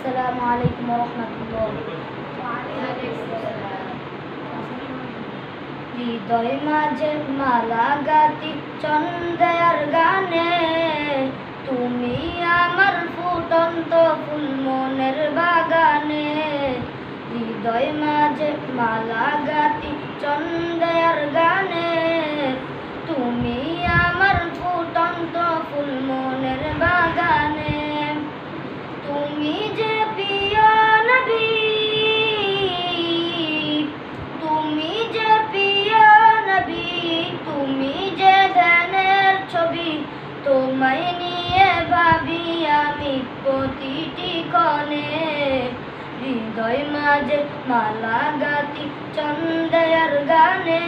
আসসালামু আলাইকুম ওয়া রাহমাতুল্লাহ। হৃদয় মাঝে মালা গাতি চন্দ্রের গানে, তুমি আমার ফুটন্ত ফুল মনের বাগানে। হৃদয় মাঝে মালা গাতি চন্দ্রের গানে, তুমি আমার ফুটন্ত ফুল মনের বাগানে। তুমি যে প্রিয় নবী, তুমি যে প্রিয় নবী, তুমি যে ধ্যানের ছবি, তোমায় নিয়ে ভাবি আমি প্রতিটি ক্ষণে। হৃদয় মাঝে মালা গাতি চন্দ্রের গানে,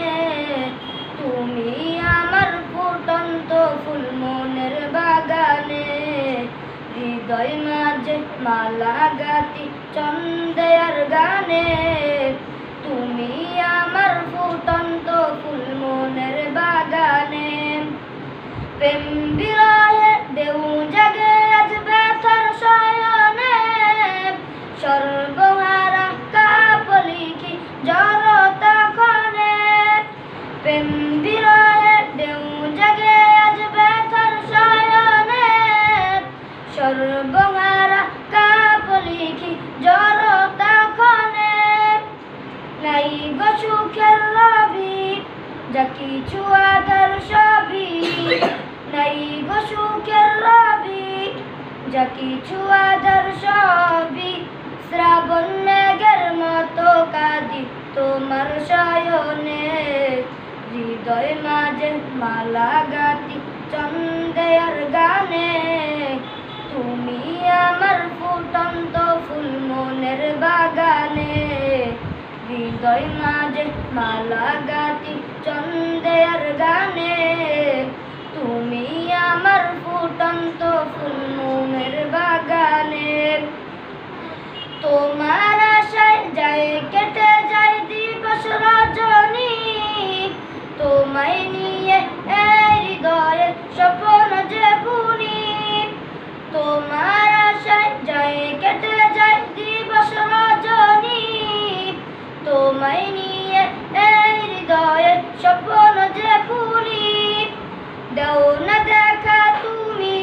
তুমি আমার ফুটন্ত ফুল মনের বাগানে। হৃদয় মাঝে মালা গাতি চন্দ্রের গানে, তুমি আমার ফুটন্ত ফুল মনের বাগানে। প্রেম বিরহে ঢেউ জাগে আজ ব্যথার শয়নে, সর্বহারা কাপলিকি জড়তা ক্ষণে। প্রেম বিরহে ঢেউ জাগে আজ ব্যথার শয়নে, সর্বহারা কাপলিকি জড়তা ক্ষণে। নাই গো সুখের রবি, যা কিছু আদার সবই, নাই গো সুখের রবি, যা কিছু আদার সবই। শ্রাবণ মেঘের মতো কাঁদি তোমার শয়নে। হৃদয় মাঝে মালা গাতি চন্দ্রের গানে, তুমি আমার ফুটন্ত ফুল মনের বাগানে। হৃদয় মাঝে মালা গাতি চন্দ্রের গানে, তুমি আমার ফুটন্ত ফুল মনের বাগানে। তোমার আশায় যায় কেটে যায় দিবস রজনী, তোমায় নিয়ে এই হৃদয়ের স্বপ্ন যে বুনি। তোমার আশায় যায় কেটে যায় দিবস রজনী, তোমায় নিয়ে এই হৃদয়ের স্বপ্ন যে বুনি। দাও না দেখা তুমি,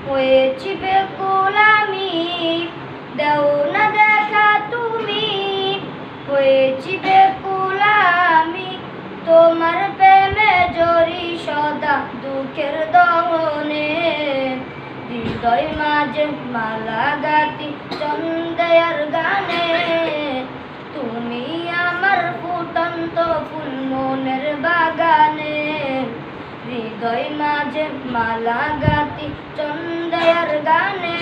হয়েছি বেকুল আমি, দাও না দেখা তুমি, হয়েছি বেকুল আমি। তোমার প্রেমে জড়ি সদা দুঃখের দহনে। হৃদয় মাঝে মালা গাতি চন্দ্রের গানে, তুমি আমার ফুটন্ত ফুল মনের বাগানে। হৃদয় মাঝে মালা গাতি চন্দ্রের গানে,